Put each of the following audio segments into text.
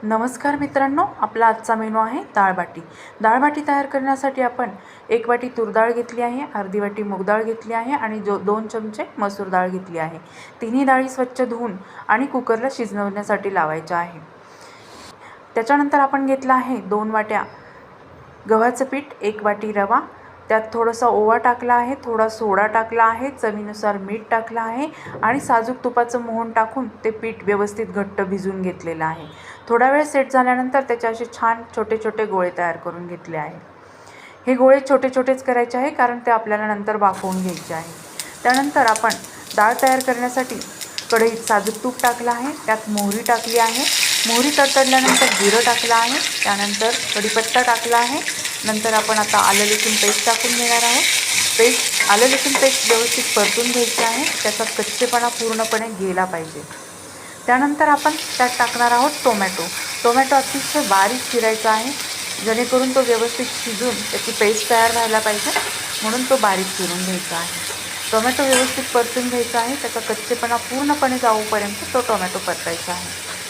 नमस्कार मित्रांनो, आपला आजचा मेनू आहे डाळ बाटी। डाळ बाटी तयार करण्यासाठी आपण 1 वाटी तूर डाळ घेतली आहे, अर्धी वाटी मूग डाळ घेतली आहे आणि 2 चमचे मसूर डाळ घेतली आहे। तिन्ही डाळी स्वच्छ धुवून आणि कुकरला शिजवण्यासाठी लावायच्या आहे। त्याच्यानंतर आपण घेतला आहे 2 वाट्या गव्हाचं पीठ, 1 वाटी रवा, त्यात थोडासा ओवा टाकला आहे, थोडा सोडा टाकला आहे, चवीनुसार मीठ टाकलं आहे आणि साजूक तुपाचं मोहन टाकून ते पीठ व्यवस्थित घट्ट भिजवून घेतलेलं आहे। थोडा वेळ सेट झाल्यानंतर त्याचे असे छान छोटे छोटे गोळे तयार करून घेतले आहे। हे गोळे छोटे छोटेच करायचे आहे कारण ते आपल्याला नंतर वाफवून घ्यायचे आहे। त्यानंतर आपण डाळ तयार करण्यासाठी कढईत साजूक तूप टाकलं आहे, त्यात मोहरी टाकली आहे, मोहरी तडतडल्यानंतर जिरं टाकलं आहे, त्यानंतर कढीपत्ता टाकला आहे। नंतर आपण आता आलं लसूण पेस्ट टाकून घेणार आहोत। आलं लसूण पेस्ट व्यवस्थित परतून घ्यायची आहे, त्याचा कच्चेपणा पूर्णपणे गेला पाहिजे। त्यानंतर आपण त्यात टाकणार आहोत टोमॅटो अतिशय बारीक चिरायचा आहे, जेणेकरून तो व्यवस्थित शिजून त्याची पेस्ट तयार व्हायला पाहिजे, म्हणून तो बारीक चिरून घ्यायचा आहे। टोमॅटो व्यवस्थित परतून घ्यायचा आहे, त्याचा कच्चेपणा पूर्णपणे जाऊपर्यंत तो टोमॅटो परतायचा आहे।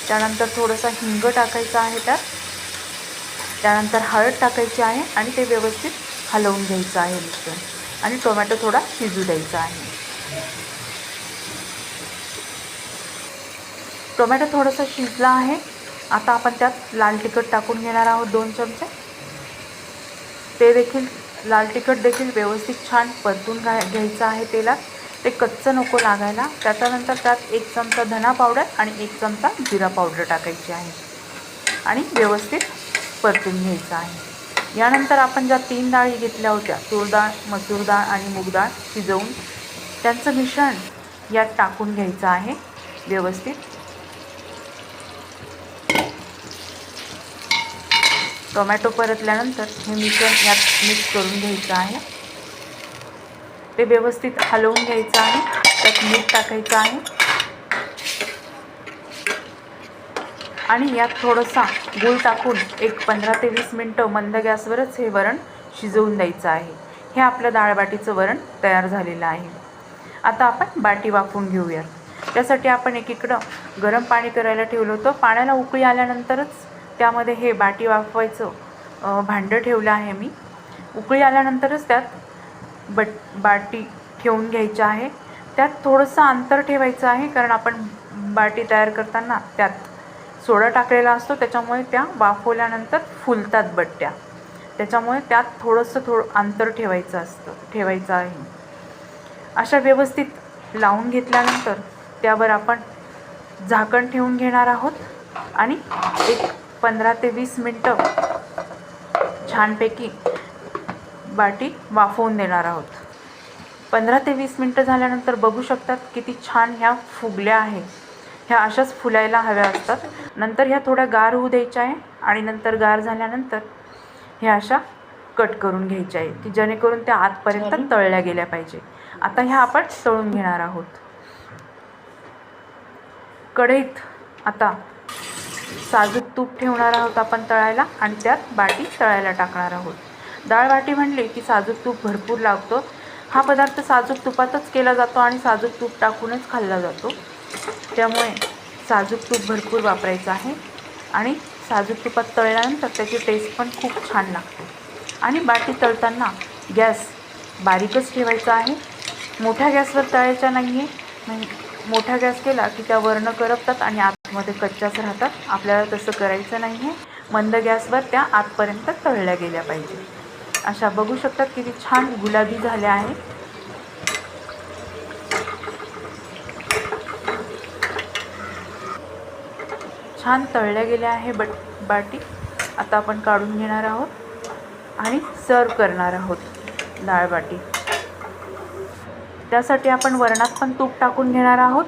त्यानंतर थोडासा हिंग टाकायचा आहे त्यानंतर हळद टाकायची आहे आणि ते व्यवस्थित हलवून घ्यायचं आहे मिश्रण आणि टोमॅटो थोडा शिजू द्यायचा आहे। टोमॅटो थोडासा शिजला आहे, आता आपण त्यात लाल तिखट टाकून घेणार आहोत 2 चमचे। लाल तिखट देखील व्यवस्थित छान परतून घ्यायचं आहे तेलात, ते कच्चं नको लागायला। त्याच्यानंतर त्यात 1 चमचा धना पावडर आणि 1 चमचा जिरा पावडर टाकायची आहे आणि व्यवस्थित परतून घ्यायचं आहे। यानंतर आपण ज्या 3 डाळी घेतल्या होत्या, तूर डाळ, मसूर डाळ आणि मूग डाळ, शिजवून त्यांचं मिश्रण यात टाकून घ्यायचं आहे व्यवस्थित। टोमॅटो परतल्यानंतर हे मिश्रण यात मिक्स करून घ्यायचं आहे, ते व्यवस्थित हलवून घ्यायचं आहे। त्यात मीठ टाकायचं आहे आणि यात थोडासा गूळ टाकून एक 15 ते 20 मिनिटं मंद गॅसवरच हे वरण शिजवून द्यायचं आहे। हे आपलं डाळ बाटीचं वरण तयार झालेलं आहे। आता आपण बाटी वाफवून घेऊया। त्यासाठी आपण एकीकडं गरम पाणी करायला ठेवलं होतं, पाण्याला उकळी आल्यानंतरच त्यामध्ये हे बाटी वाफवायचं भांडं ठेवलं आहे मी। उकळी आल्यानंतरच त्यात बाटी ठेवून घ्यायची आहे। त्यात थोडंसं अंतर ठेवायचं आहे कारण आपण बाटी तयार करताना त्यात सोडा टाकलेला असतो, त्याच्यामुळे त्या वाफवल्यानंतर फुलतात बट्ट्या, त्याच्यामुळे त्यात थोडंसं अंतर ठेवायचं आहे। अशा व्यवस्थित लावून घेतल्यानंतर त्यावर आपण झाकण ठेवून घेणार आहोत आणि एक 15 ते 20 मिनिटं छानपैकी बाटी वाफवून देणार आहोत। 15 ते 20 मिनिटं झाल्यानंतर बघू शकतात किती छान ह्या फुगल्या आहे। ह्या अशाच फुलायला हव्या असतात। नंतर ह्या थोड्या गार होऊ द्यायच्या आहे आणि नंतर गार झाल्यानंतर ह्या अशा कट करून घ्यायच्या आहे की जेणेकरून त्या आतपर्यंत तळल्या गेल्या पाहिजे। आता ह्या आपण तळून घेणार आहोत। कढईत आता साजूक तूप ठेवणार आहोत आपण तळायला आणि त्यात बाटी तळायला टाकणार आहोत। डाळ बाटी म्हणले की साजूक तूप भरपूर लागतो। हा पदार्थ साजूक तुपातच केला जातो आणि साजूक तूप टाकूनच खाल्ला जातो, त्यामुळे साजूक तूप भरपूर वापरायचं आहे आणि साजूक तुपात तळल्यानंतर त्याची टेस्ट पण खूप छान लागते। आणि बाटी तळताना गॅस बारीकच ठेवायचा आहे, मोठ्या गॅसवर तळायचा नाही आहे। मोठा गॅस केला की त्या वर्ण करपतात आणि आतमध्ये कच्च्याच राहतात, आपल्याला तसं करायचं नाही आहे। मंद गॅसवर त्या आतपर्यंत तळल्या गेल्या पाहिजे। अशा बघू शकतात किती छान गुलाबी झाल्या आहे। छान तळल्या गेल्या आहे बाटी। आता आपण काढून घेणार आहोत आणि सर्व करणार आहोत डाळ बाटी। त्यासाठी आपण वरणात पण तूप टाकून घेणार आहोत,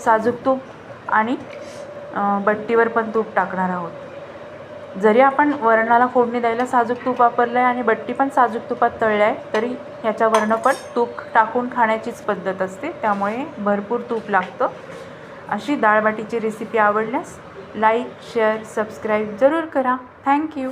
साजूक तूप, आणि बट्टीवर पण तूप टाकणार आहोत। जरी आपण वरणाला फोडणी द्यायला साजूक तूप वापरलं आहे आणि बट्टी पण साजूक तुपात तळली आहे, तरी ह्याच्यावरनं पण तूप टाकून खाण्याचीच पद्धत असते, त्यामुळे भरपूर तूप लागतं। अशी डाळ बाटीची रेसिपी आवडल्यास लाईक, शेअर, सबस्क्राईब जरूर करा। थँक्यू।